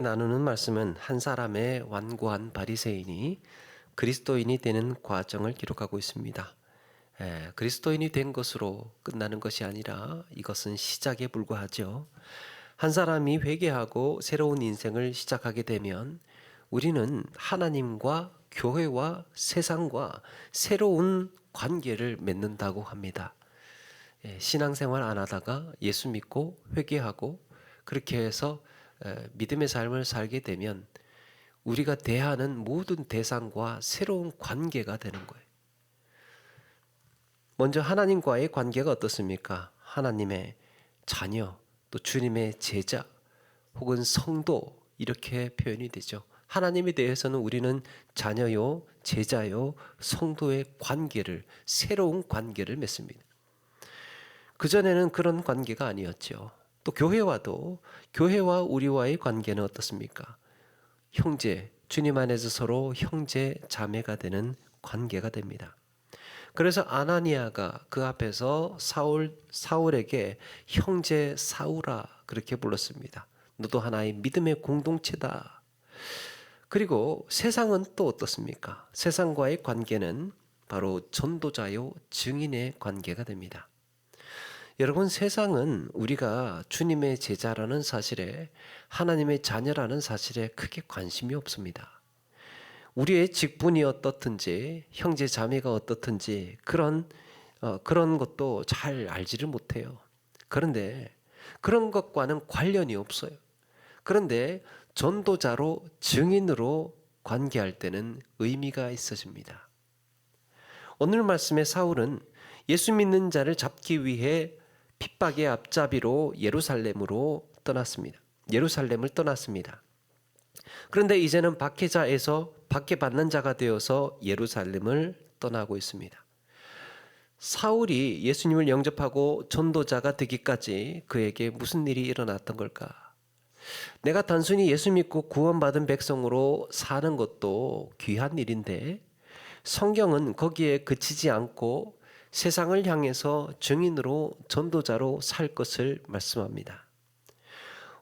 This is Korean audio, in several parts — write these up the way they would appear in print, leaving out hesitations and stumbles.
나누는 말씀은 한 사람의 완고한 바리새인이 그리스도인이 되는 과정을 기록하고 있습니다. 그리스도인이 된 것으로 끝나는 것이 아니라 이것은 시작에 불과하죠. 한 사람이 회개하고 새로운 인생을 시작하게 되면 우리는 하나님과 교회와 세상과 새로운 관계를 맺는다고 합니다. 신앙생활 안 하다가 예수 믿고 회개하고 그렇게 해서 믿음의 삶을 살게 되면 우리가 대하는 모든 대상과 새로운 관계가 되는 거예요. 먼저 하나님과의 관계가 어떻습니까? 하나님의 자녀, 또 주님의 제자, 혹은 성도 이렇게 표현이 되죠. 하나님에 대해서는 우리는 자녀요, 제자요, 성도의 관계를, 새로운 관계를 맺습니다. 그전에는 그런 관계가 아니었죠. 또 교회와도, 교회와 우리와의 관계는 어떻습니까? 형제, 주님 안에서 서로 형제, 자매가 되는 관계가 됩니다. 그래서 아나니아가 그 앞에서 사울에게 형제 사울아 그렇게 불렀습니다. 너도 하나의 믿음의 공동체다. 그리고 세상은 또 어떻습니까? 세상과의 관계는 바로 전도자요, 증인의 관계가 됩니다. 여러분, 세상은 우리가 주님의 제자라는 사실에, 하나님의 자녀라는 사실에 크게 관심이 없습니다. 우리의 직분이 어떻든지, 형제 자매가 어떻든지 그런 것도 잘 알지를 못해요. 그런데 그런 것과는 관련이 없어요. 그런데 전도자로, 증인으로 관계할 때는 의미가 있어집니다. 오늘 말씀의 사울은 예수 믿는 자를 잡기 위해 핍박의 앞잡이로 예루살렘을 떠났습니다. 그런데 이제는 박해자에서 박해받는 자가 되어서 예루살렘을 떠나고 있습니다. 사울이 예수님을 영접하고 전도자가 되기까지 그에게 무슨 일이 일어났던 걸까? 내가 단순히 예수 믿고 구원받은 백성으로 사는 것도 귀한 일인데 성경은 거기에 그치지 않고 세상을 향해서 증인으로 전도자로 살 것을 말씀합니다.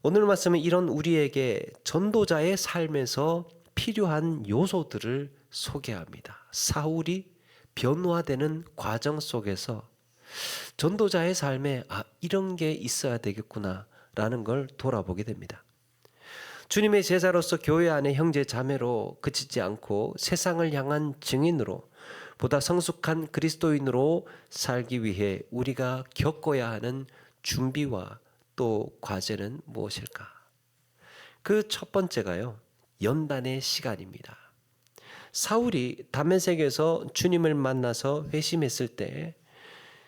오늘 말씀은 이런 우리에게 전도자의 삶에서 필요한 요소들을 소개합니다. 사울이 변화되는 과정 속에서 전도자의 삶에 이런 게 있어야 되겠구나 라는 걸 돌아보게 됩니다. 주님의 제자로서 교회 안의 형제 자매로 그치지 않고 세상을 향한 증인으로 보다 성숙한 그리스도인으로 살기 위해 우리가 겪어야 하는 준비와 또 과제는 무엇일까? 그 첫 번째가요, 연단의 시간입니다. 사울이 다메섹에서 주님을 만나서 회심했을 때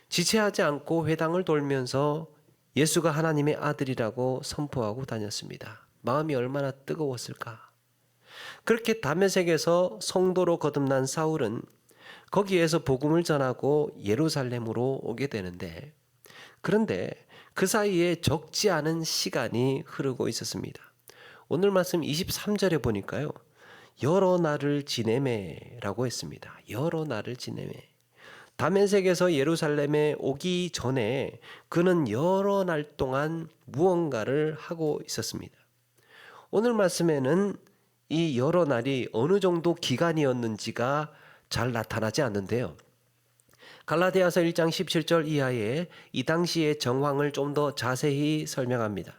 지체하지 않고 회당을 돌면서 예수가 하나님의 아들이라고 선포하고 다녔습니다. 마음이 얼마나 뜨거웠을까? 그렇게 다메섹에서 성도로 거듭난 사울은 거기에서 복음을 전하고 예루살렘으로 오게 되는데, 그런데 그 사이에 적지 않은 시간이 흐르고 있었습니다. 오늘 말씀 23절에 보니까요, 여러 날을 지내매라고 했습니다. 여러 날을 지내매. 다메섹에서 예루살렘에 오기 전에 그는 여러 날 동안 무언가를 하고 있었습니다. 오늘 말씀에는 이 여러 날이 어느 정도 기간이었는지가 잘 나타나지 않는데요. 갈라디아서 1장 17절 이하에 이 당시의 정황을 좀 더 자세히 설명합니다.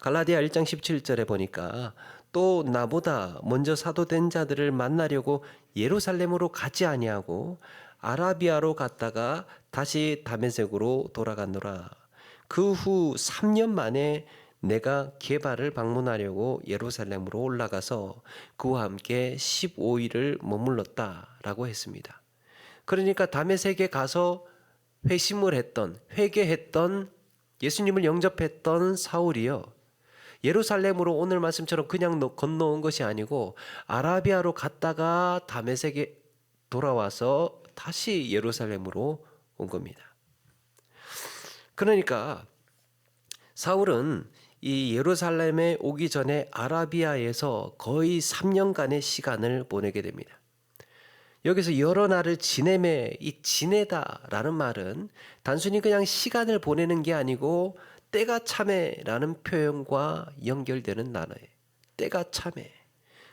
갈라디아 1장 17절에 보니까 또 나보다 먼저 사도된 자들을 만나려고 예루살렘으로 가지 아니하고 아라비아로 갔다가 다시 다메섹으로 돌아갔노라. 그 후 3년 만에 내가 게바를 방문하려고 예루살렘으로 올라가서 그와 함께 15일을 머물렀다라고 했습니다. 그러니까 다메섹에 가서 회개했던 예수님을 영접했던 사울이요, 예루살렘으로 오늘 말씀처럼 그냥 건너온 것이 아니고 아라비아로 갔다가 다메섹에 돌아와서 다시 예루살렘으로 온 겁니다. 그러니까 사울은 이 예루살렘에 오기 전에 아라비아에서 거의 3년간의 시간을 보내게 됩니다. 여기서 여러 날을 지내매, 이 지내다라는 말은 단순히 그냥 시간을 보내는 게 아니고 때가 참에라는 표현과 연결되는 단어예요. 때가 참해.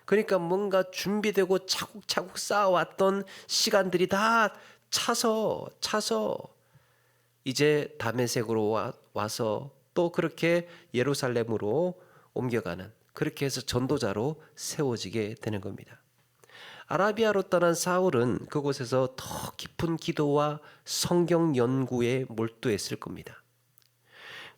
그러니까 뭔가 준비되고 차곡차곡 쌓아왔던 시간들이 다 차서 이제 다메섹으로 와서 또 그렇게 예루살렘으로 옮겨가는, 그렇게 해서 전도자로 세워지게 되는 겁니다. 아라비아로 떠난 사울은 그곳에서 더 깊은 기도와 성경 연구에 몰두했을 겁니다.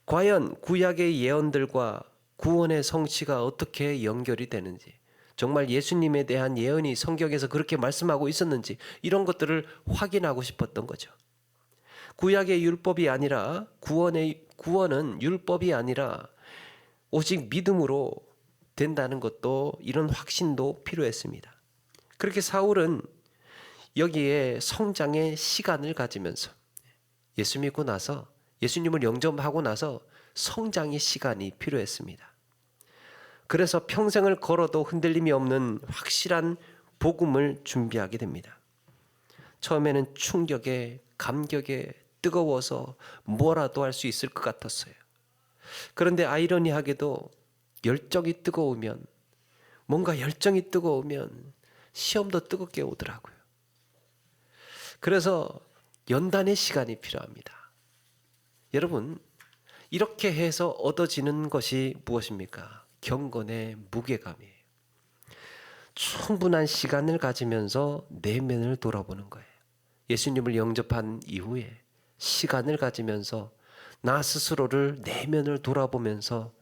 과연 구약의 예언들과 구원의 성취가 어떻게 연결이 되는지, 정말 예수님에 대한 예언이 성경에서 그렇게 말씀하고 있었는지, 이런 것들을 확인하고 싶었던 거죠. 구약의 율법이 아니라, 구원은 율법이 아니라 오직 믿음으로 된다는 것도, 이런 확신도 필요했습니다. 그렇게 사울은 여기에 성장의 시간을 가지면서, 예수 믿고 나서, 예수님을 영접하고 나서 성장의 시간이 필요했습니다. 그래서 평생을 걸어도 흔들림이 없는 확실한 복음을 준비하게 됩니다. 처음에는 충격에, 감격에 뜨거워서 뭐라도 할 수 있을 것 같았어요. 그런데 아이러니하게도 뭔가 열정이 뜨거우면 시험도 뜨겁게 오더라고요. 그래서 연단의 시간이 필요합니다. 여러분, 이렇게 해서 얻어지는 것이 무엇입니까? 경건의 무게감이에요. 충분한 시간을 가지면서 내면을 돌아보는 거예요. 예수님을 영접한 이후에 시간을 가지면서 나 스스로를, 내면을 돌아보면서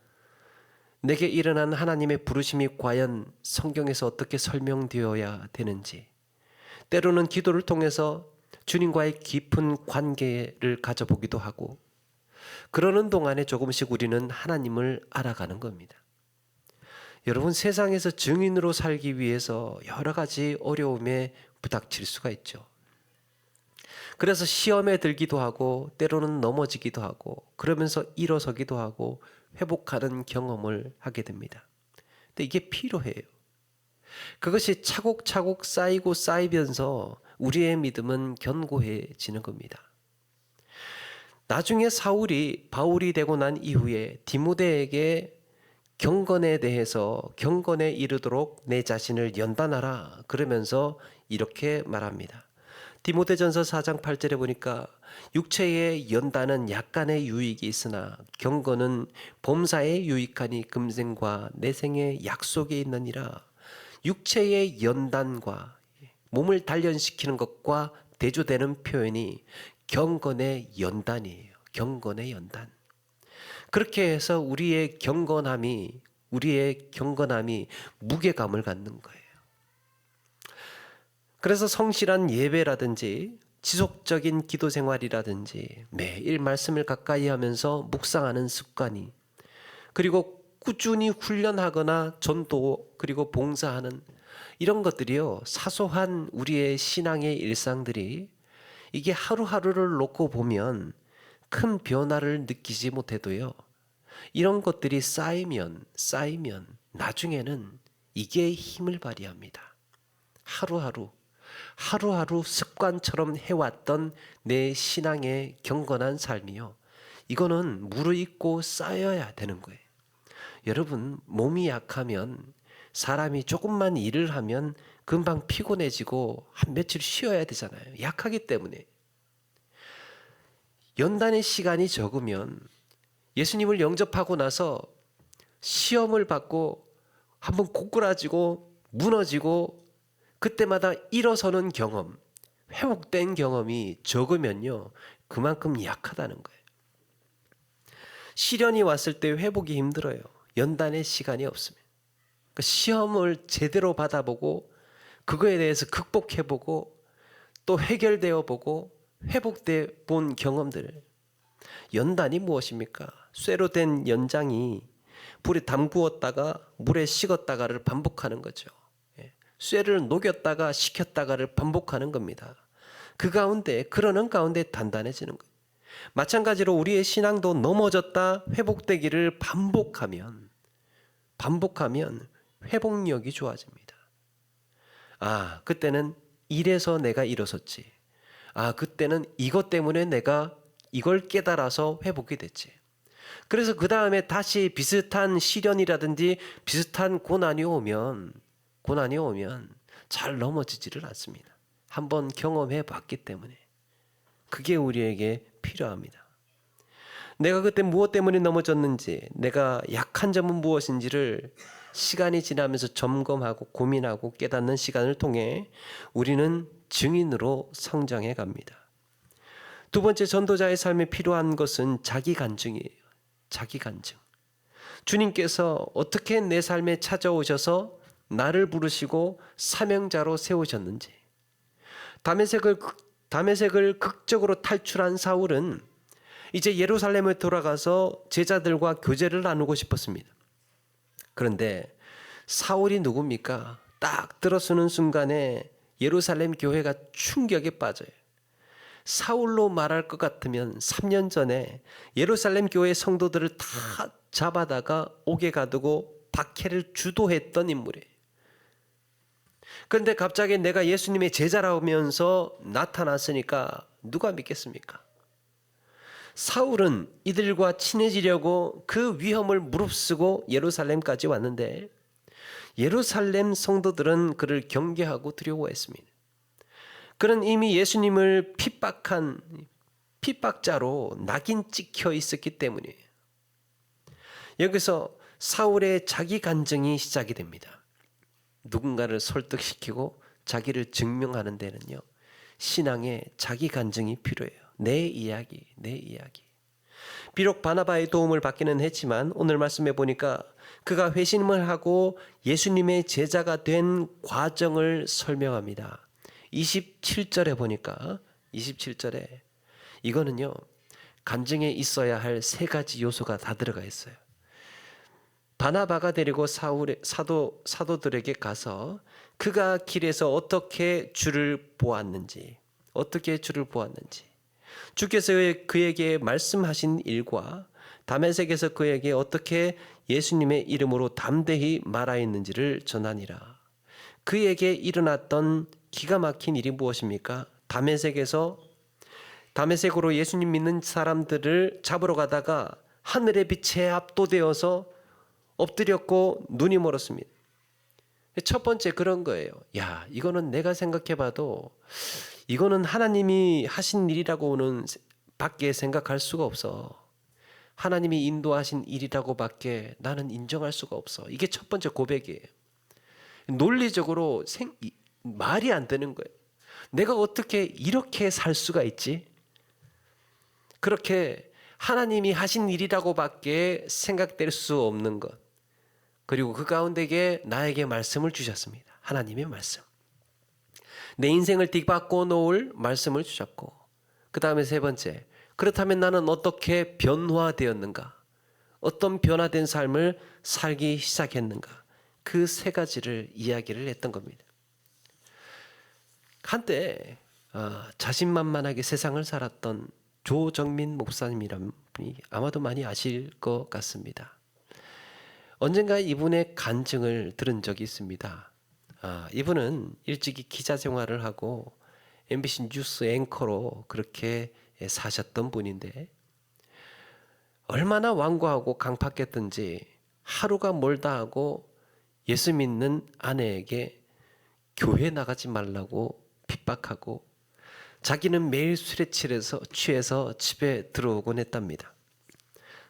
내게 일어난 하나님의 부르심이 과연 성경에서 어떻게 설명되어야 되는지, 때로는 기도를 통해서 주님과의 깊은 관계를 가져보기도 하고, 그러는 동안에 조금씩 우리는 하나님을 알아가는 겁니다. 여러분, 세상에서 증인으로 살기 위해서 여러 가지 어려움에 부닥칠 수가 있죠. 그래서 시험에 들기도 하고, 때로는 넘어지기도 하고, 그러면서 일어서기도 하고 회복하는 경험을 하게 됩니다. 근데 이게 필요해요. 그것이 차곡차곡 쌓이면서 우리의 믿음은 견고해지는 겁니다. 나중에 바울이 되고 난 이후에 디모데에게 경건에 대해서, 경건에 이르도록 내 자신을 연단하라 그러면서 이렇게 말합니다. 디모데전서 4장 8절에 보니까 육체의 연단은 약간의 유익이 있으나 경건은 범사에 유익하니 금생과 내생의 약속에 있느니라. 육체의 연단과 몸을 단련시키는 것과 대조되는 표현이 경건의 연단이에요. 경건의 연단. 그렇게 해서 우리의 경건함이 무게감을 갖는 거예요. 그래서 성실한 예배라든지 지속적인 기도 생활이라든지 매일 말씀을 가까이 하면서 묵상하는 습관이, 그리고 꾸준히 훈련하거나 전도, 그리고 봉사하는 이런 것들이요, 사소한 우리의 신앙의 일상들이, 이게 하루하루를 놓고 보면 큰 변화를 느끼지 못해도요, 이런 것들이 쌓이면 나중에는 이게 힘을 발휘합니다. 하루하루 습관처럼 해왔던 내 신앙의 경건한 삶이요, 이거는 무르익고 쌓여야 되는 거예요. 여러분, 몸이 약하면, 사람이 조금만 일을 하면 금방 피곤해지고 한 며칠 쉬어야 되잖아요. 약하기 때문에. 연단의 시간이 적으면, 예수님을 영접하고 나서 시험을 받고 한번 고꾸라지고 무너지고 그때마다 일어서는 경험, 회복된 경험이 적으면요, 그만큼 약하다는 거예요. 시련이 왔을 때 회복이 힘들어요. 연단의 시간이 없으면. 그러니까 시험을 제대로 받아보고 그거에 대해서 극복해보고 또 해결되어 보고 회복돼 본 경험들. 연단이 무엇입니까? 쇠로 된 연장이 불에 담구었다가 물에 식었다가를 반복하는 거죠. 쇠를 녹였다가 식혔다가를 반복하는 겁니다. 그러는 가운데 단단해지는 거예요. 마찬가지로 우리의 신앙도 넘어졌다 회복되기를 반복하면 회복력이 좋아집니다. 그때는 이래서 내가 일어섰지. 그때는 이것 때문에 내가 이걸 깨달아서 회복이 됐지. 그래서 그 다음에 다시 비슷한 시련이라든지 비슷한 고난이 오면 잘 넘어지지를 않습니다. 한번 경험해 봤기 때문에. 그게 우리에게 필요합니다. 내가 그때 무엇 때문에 넘어졌는지, 내가 약한 점은 무엇인지를 시간이 지나면서 점검하고 고민하고 깨닫는 시간을 통해 우리는 증인으로 성장해 갑니다. 두 번째, 전도자의 삶에 필요한 것은 자기 간증이에요. 자기 간증. 주님께서 어떻게 내 삶에 찾아오셔서 나를 부르시고 사명자로 세우셨는지. 다메섹을 극적으로 탈출한 사울은 이제 예루살렘에 돌아가서 제자들과 교제를 나누고 싶었습니다. 그런데 사울이 누굽니까? 딱 들어서는 순간에 예루살렘 교회가 충격에 빠져요. 사울로 말할 것 같으면 3년 전에 예루살렘 교회 성도들을 다 잡아다가 옥에 가두고 박해를 주도했던 인물이에요. 그런데 갑자기 내가 예수님의 제자라면서 나타났으니까 누가 믿겠습니까? 사울은 이들과 친해지려고 그 위험을 무릅쓰고 예루살렘까지 왔는데 예루살렘 성도들은 그를 경계하고 두려워했습니다. 그는 이미 예수님을 핍박한 핍박자로 낙인 찍혀 있었기 때문이에요. 여기서 사울의 자기 간증이 시작이 됩니다. 누군가를 설득시키고 자기를 증명하는 데는요, 신앙의 자기 간증이 필요해요. 내 이야기. 비록 바나바의 도움을 받기는 했지만 오늘 말씀해 보니까 그가 회심을 하고 예수님의 제자가 된 과정을 설명합니다. 27절에 보니까 27절에 이거는요, 간증에 있어야 할 세 가지 요소가 다 들어가 있어요. 바나바가 데리고 사도들에게 가서 그가 길에서 어떻게 주를 보았는지, 주께서 그에게 말씀하신 일과 다메섹에서 그에게 어떻게 예수님의 이름으로 담대히 말하였는지를 전하니라. 그에게 일어났던 기가 막힌 일이 무엇입니까? 다메섹으로 예수님 믿는 사람들을 잡으러 가다가 하늘의 빛에 압도되어서 엎드렸고 눈이 멀었습니다. 첫 번째 그런 거예요. 야, 이거는 내가 생각해봐도 이거는 하나님이 하신 일이라고는 밖에 생각할 수가 없어. 하나님이 인도하신 일이라고 밖에 나는 인정할 수가 없어. 이게 첫 번째 고백이에요. 논리적으로 말이 안 되는 거예요. 내가 어떻게 이렇게 살 수가 있지? 그렇게 하나님이 하신 일이라고 밖에 생각될 수 없는 것. 그리고 그 가운데에 나에게 말씀을 주셨습니다. 하나님의 말씀. 내 인생을 뒤바꿔 놓을 말씀을 주셨고, 그 다음에 세 번째, 그렇다면 나는 어떻게 변화되었는가? 어떤 변화된 삶을 살기 시작했는가? 그 세 가지를 이야기를 했던 겁니다. 한때 자신만만하게 세상을 살았던 조정민 목사님이라면 아마도 많이 아실 것 같습니다. 언젠가 이분의 간증을 들은 적이 있습니다. 이분은 일찍이 기자 생활을 하고 MBC 뉴스 앵커로 그렇게 사셨던 분인데 얼마나 완고하고 강팍했던지 하루가 멀다 하고 예수 믿는 아내에게 교회 나가지 말라고 핍박하고 자기는 매일 술에 취해서 집에 들어오곤 했답니다.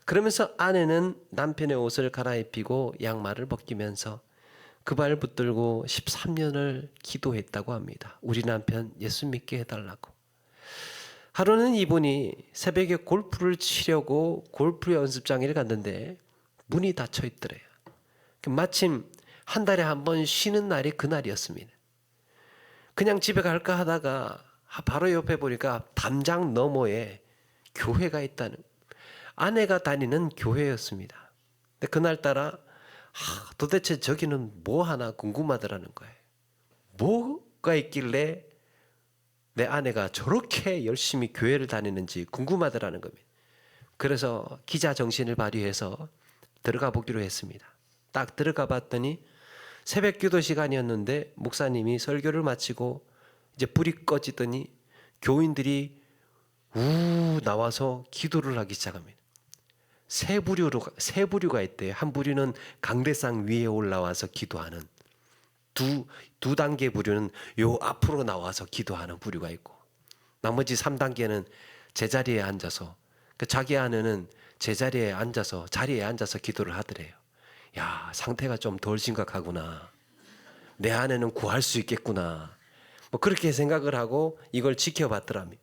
그러면서 아내는 남편의 옷을 갈아입히고 양말을 벗기면서 그 발 붙들고 13년을 기도했다고 합니다. 우리 남편 예수 믿게 해달라고. 하루는 이분이 새벽에 골프를 치려고 골프 연습장에 갔는데 문이 닫혀 있더래요. 마침 한 달에 한 번 쉬는 날이 그날이었습니다. 그냥 집에 갈까 하다가 바로 옆에 보니까 담장 너머에 교회가 있다는, 아내가 다니는 교회였습니다. 근데 그날따라 도대체 저기는 뭐 하나 궁금하더라는 거예요. 뭐가 있길래 내 아내가 저렇게 열심히 교회를 다니는지 궁금하더라는 겁니다. 그래서 기자 정신을 발휘해서 들어가 보기로 했습니다. 딱 들어가 봤더니 새벽 기도 시간이었는데 목사님이 설교를 마치고 이제 불이 꺼지더니 교인들이 나와서 기도를 하기 시작합니다. 세 부류가 있대요. 한 부류는 강대상 위에 올라와서 기도하는, 두 단계 부류는 요 앞으로 나와서 기도하는 부류가 있고, 나머지 3단계는 제자리에 앉아서, 자기 아내는 제자리에 앉아서, 자리에 앉아서 기도를 하더래요. 야, 상태가 좀 덜 심각하구나. 내 아내는 구할 수 있겠구나. 뭐 그렇게 생각을 하고 이걸 지켜봤더랍니다.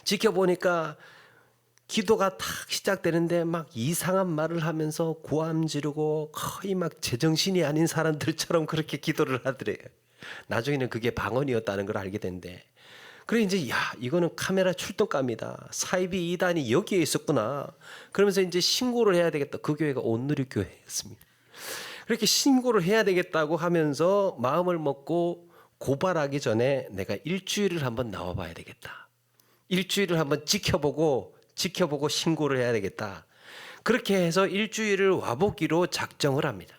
지켜보니까 기도가 탁 시작되는데 막 이상한 말을 하면서 고함 지르고 거의 막 제정신이 아닌 사람들처럼 그렇게 기도를 하더래요. 나중에는 그게 방언이었다는 걸 알게 된대. 그래 이제 이거는 카메라 출동감이다. 사이비 이단이 여기에 있었구나. 그러면서 이제 신고를 해야 되겠다. 그 교회가 온누리교회였습니다. 그렇게 신고를 해야 되겠다고 하면서 마음을 먹고 고발하기 전에 내가 일주일을 한번 나와봐야 되겠다. 일주일을 한번 지켜보고 신고를 해야 되겠다. 그렇게 해서 일주일을 와보기로 작정을 합니다.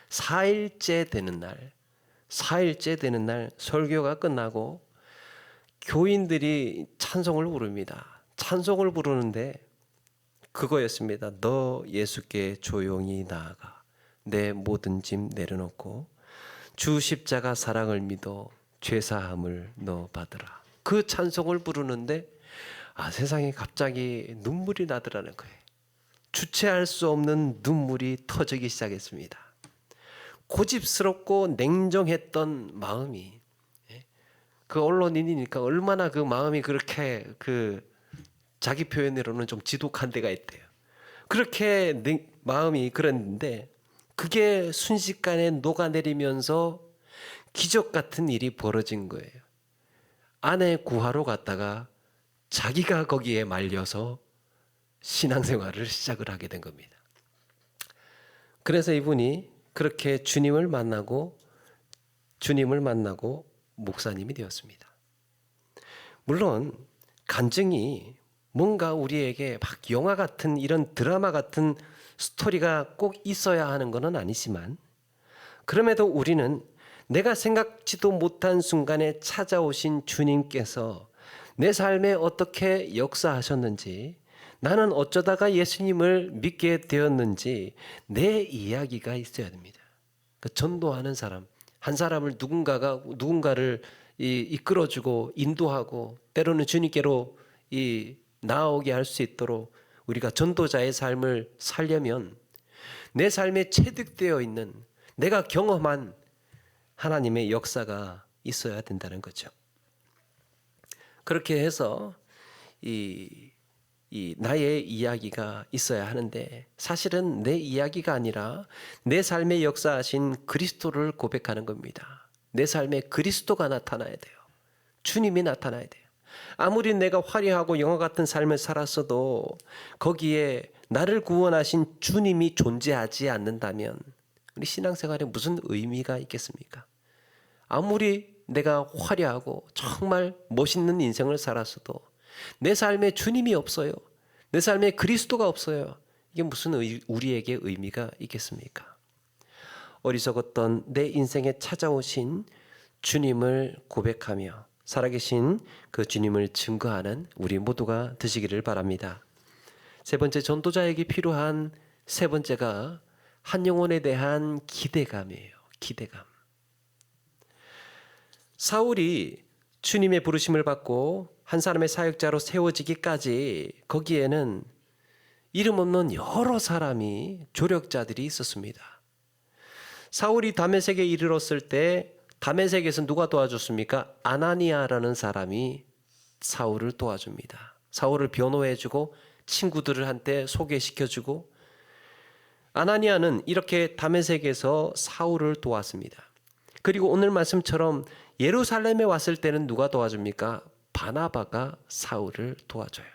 4일째 되는 날 설교가 끝나고 교인들이 찬송을 부릅니다. 찬송을 부르는데 그거였습니다. 너 예수께 조용히 나아가 내 모든 짐 내려놓고 주 십자가 사랑을 믿어 죄사함을 너 받으라. 그 찬송을 부르는데 세상에 갑자기 눈물이 나더라는 거예요. 주체할 수 없는 눈물이 터지기 시작했습니다. 고집스럽고 냉정했던 마음이, 그 언론인이니까 얼마나 그 마음이 그렇게 자기 표현으로는 좀 지독한 데가 있대요. 그렇게 마음이 그랬는데 그게 순식간에 녹아내리면서 기적 같은 일이 벌어진 거예요. 아내 구하러 갔다가 자기가 거기에 말려서 신앙생활을 시작을 하게 된 겁니다. 그래서 이분이 그렇게 주님을 만나고 목사님이 되었습니다. 물론 간증이 뭔가 우리에게 막 영화 같은 이런 드라마 같은 스토리가 꼭 있어야 하는 것은 아니지만, 그럼에도 우리는 내가 생각지도 못한 순간에 찾아오신 주님께서 내 삶에 어떻게 역사하셨는지, 나는 어쩌다가 예수님을 믿게 되었는지 내 이야기가 있어야 됩니다. 전도하는 사람, 한 사람을 누군가를 이끌어주고 인도하고 때로는 주님께로 나아오게 할 수 있도록 우리가 전도자의 삶을 살려면 내 삶에 체득되어 있는, 내가 경험한 하나님의 역사가 있어야 된다는 거죠. 그렇게 해서 나의 이야기가 있어야 하는데, 사실은 내 이야기가 아니라 내 삶에 역사하신 그리스도를 고백하는 겁니다. 내 삶에 그리스도가 나타나야 돼요. 주님이 나타나야 돼요. 아무리 내가 화려하고 영화 같은 삶을 살았어도 거기에 나를 구원하신 주님이 존재하지 않는다면 우리 신앙생활에 무슨 의미가 있겠습니까? 아무리 내가 화려하고 정말 멋있는 인생을 살았어도 내 삶에 주님이 없어요. 내 삶에 그리스도가 없어요. 이게 무슨 우리에게 의미가 있겠습니까? 어리석었던 내 인생에 찾아오신 주님을 고백하며 살아계신 그 주님을 증거하는 우리 모두가 되시기를 바랍니다. 세 번째, 전도자에게 필요한 세 번째가 한 영혼에 대한 기대감이에요. 기대감. 사울이 주님의 부르심을 받고 한 사람의 사역자로 세워지기까지 거기에는 이름 없는 여러 사람이 조력자들이 있었습니다. 사울이 다메섹에 이르렀을 때 다메섹에서 누가 도와줬습니까? 아나니아라는 사람이 사울을 도와줍니다. 사울을 변호해주고 친구들을 한테 소개시켜주고, 아나니아는 이렇게 다메섹에서 사울을 도왔습니다. 그리고 오늘 말씀처럼 예루살렘에 왔을 때는 누가 도와줍니까? 바나바가 사울을 도와줘요.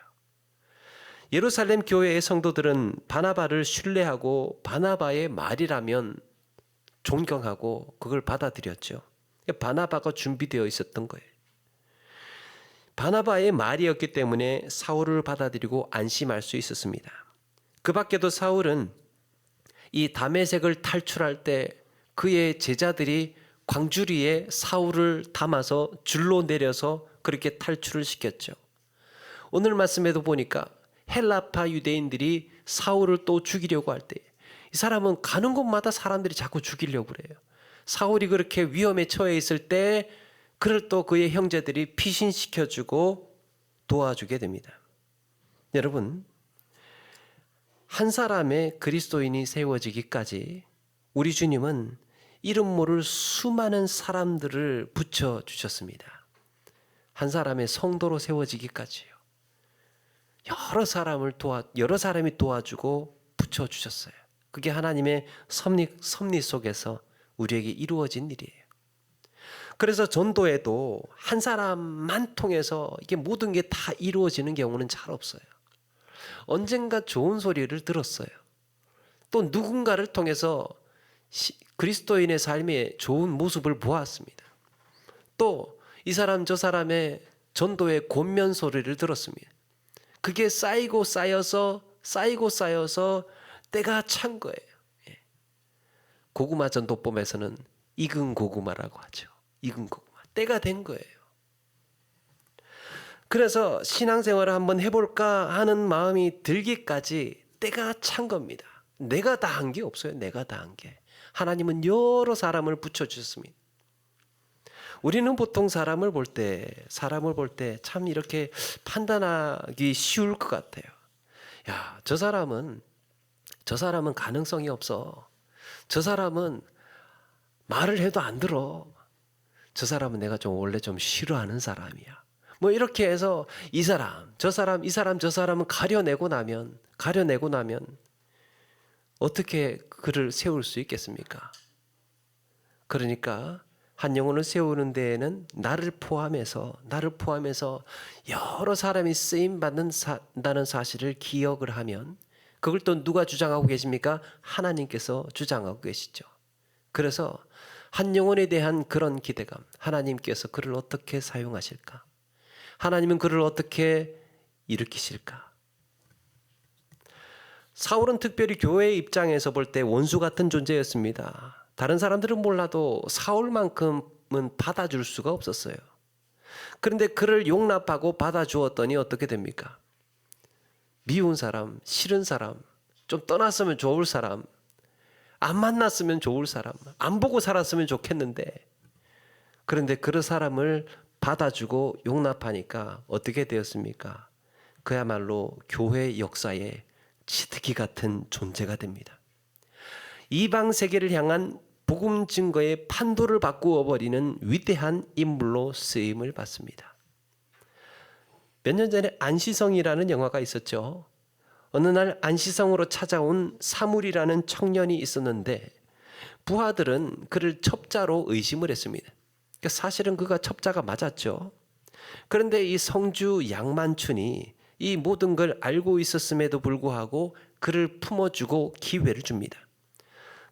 예루살렘 교회의 성도들은 바나바를 신뢰하고 바나바의 말이라면 존경하고 그걸 받아들였죠. 바나바가 준비되어 있었던 거예요. 바나바의 말이었기 때문에 사울을 받아들이고 안심할 수 있었습니다. 그 밖에도 사울은 이 다메섹을 탈출할 때 그의 제자들이 광주리에 사울을 담아서 줄로 내려서 그렇게 탈출을 시켰죠. 오늘 말씀에도 보니까 헬라파 유대인들이 사울을 또 죽이려고 할 때 이 사람은 가는 곳마다 사람들이 자꾸 죽이려고 그래요. 사울이 그렇게 위험에 처해 있을 때 그를 또 그의 형제들이 피신시켜주고 도와주게 됩니다. 여러분, 한 사람의 그리스도인이 세워지기까지 우리 주님은 이름 모를 수많은 사람들을 붙여주셨습니다. 한 사람의 성도로 세워지기까지요. 여러 사람이 도와주고 붙여주셨어요. 그게 하나님의 섭리 속에서 우리에게 이루어진 일이에요. 그래서 전도에도 한 사람만 통해서 이게 모든 게 다 이루어지는 경우는 잘 없어요. 언젠가 좋은 소리를 들었어요. 또 누군가를 통해서 그리스도인의 삶의 좋은 모습을 보았습니다. 또 이 사람 저 사람의 전도의 권면 소리를 들었습니다. 그게 쌓이고 쌓여서 때가 찬 거예요. 고구마 전도법에서는 익은 고구마라고 하죠. 익은 고구마. 때가 된 거예요. 그래서 신앙생활을 한번 해볼까 하는 마음이 들기까지 때가 찬 겁니다. 내가 다 한 게 없어요. 내가 다 한 게. 하나님은 여러 사람을 붙여주셨습니다. 우리는 보통 사람을 볼 때 참 이렇게 판단하기 쉬울 것 같아요. 야, 저 사람은 가능성이 없어. 저 사람은 말을 해도 안 들어. 저 사람은 내가 원래 좀 싫어하는 사람이야. 뭐 이렇게 해서 이 사람은 가려내고 나면 어떻게 그를 세울 수 있겠습니까? 그러니까 한 영혼을 세우는 데에는 나를 포함해서 여러 사람이 쓰임 받는다는 사실을 기억을 하면 그걸 또 누가 주장하고 계십니까? 하나님께서 주장하고 계시죠. 그래서 한 영혼에 대한 그런 기대감, 하나님께서 그를 어떻게 사용하실까? 하나님은 그를 어떻게 일으키실까? 사울은 특별히 교회의 입장에서 볼 때 원수 같은 존재였습니다. 다른 사람들은 몰라도 사울만큼은 받아줄 수가 없었어요. 그런데 그를 용납하고 받아주었더니 어떻게 됩니까? 미운 사람, 싫은 사람, 좀 떠났으면 좋을 사람, 안 만났으면 좋을 사람, 안 보고 살았으면 좋겠는데, 그런데 그 사람을 받아주고 용납하니까 어떻게 되었습니까? 그야말로 교회 역사의 치트키 같은 존재가 됩니다. 이방 세계를 향한 복음 증거의 판도를 바꾸어 버리는 위대한 인물로 쓰임을 받습니다. 몇 년 전에 안시성이라는 영화가 있었죠. 어느 날 안시성으로 찾아온 사물이라는 청년이 있었는데 부하들은 그를 첩자로 의심을 했습니다. 사실은 그가 첩자가 맞았죠. 그런데 이 성주 양만춘이 이 모든 걸 알고 있었음에도 불구하고 그를 품어주고 기회를 줍니다.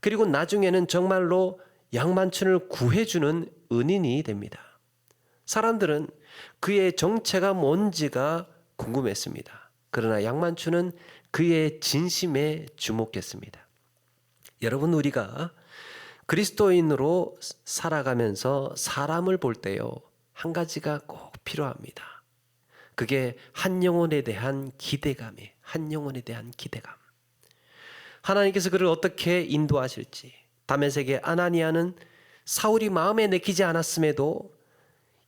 그리고 나중에는 정말로 양만춘을 구해주는 은인이 됩니다. 사람들은 그의 정체가 뭔지가 궁금했습니다. 그러나 양만춘은 그의 진심에 주목했습니다. 여러분, 우리가 그리스도인으로 살아가면서 사람을 볼 때요, 한 가지가 꼭 필요합니다. 그게 한 영혼에 대한 기대감이에요. 한 영혼에 대한 기대감. 하나님께서 그를 어떻게 인도하실지. 다메섹의 아나니아는 사울이 마음에 내키지 않았음에도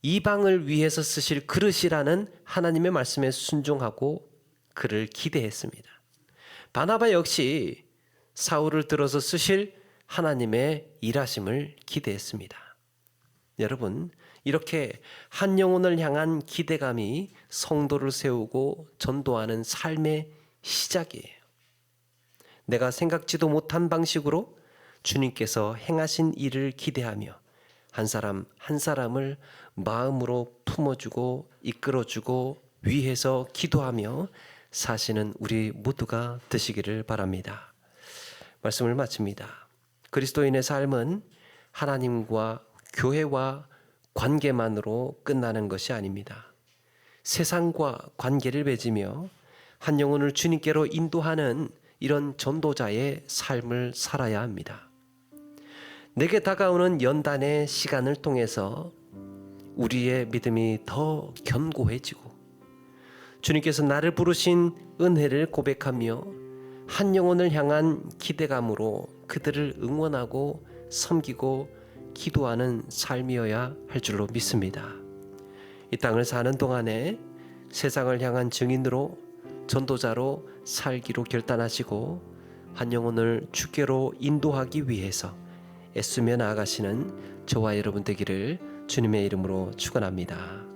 이방을 위해서 쓰실 그릇이라는 하나님의 말씀에 순종하고 그를 기대했습니다. 바나바 역시 사울을 들어서 쓰실 하나님의 일하심을 기대했습니다. 여러분, 이렇게 한 영혼을 향한 기대감이 성도를 세우고 전도하는 삶의 시작이에요. 내가 생각지도 못한 방식으로 주님께서 행하신 일을 기대하며 한 사람 한 사람을 마음으로 품어주고 이끌어주고 위해서 기도하며 사시는 우리 모두가 되시기를 바랍니다. 말씀을 마칩니다. 그리스도인의 삶은 하나님과 교회와 관계만으로 끝나는 것이 아닙니다. 세상과 관계를 맺으며 한 영혼을 주님께로 인도하는 이런 전도자의 삶을 살아야 합니다. 내게 다가오는 연단의 시간을 통해서 우리의 믿음이 더 견고해지고 주님께서 나를 부르신 은혜를 고백하며 한 영혼을 향한 기대감으로 그들을 응원하고 섬기고 기도하는 삶이어야 할 줄로 믿습니다. 이 땅을 사는 동안에 세상을 향한 증인으로 전도자로 살기로 결단하시고 한 영혼을 주께로 인도하기 위해서 애쓰며 나아가시는 저와 여러분 되기를 주님의 이름으로 축원합니다.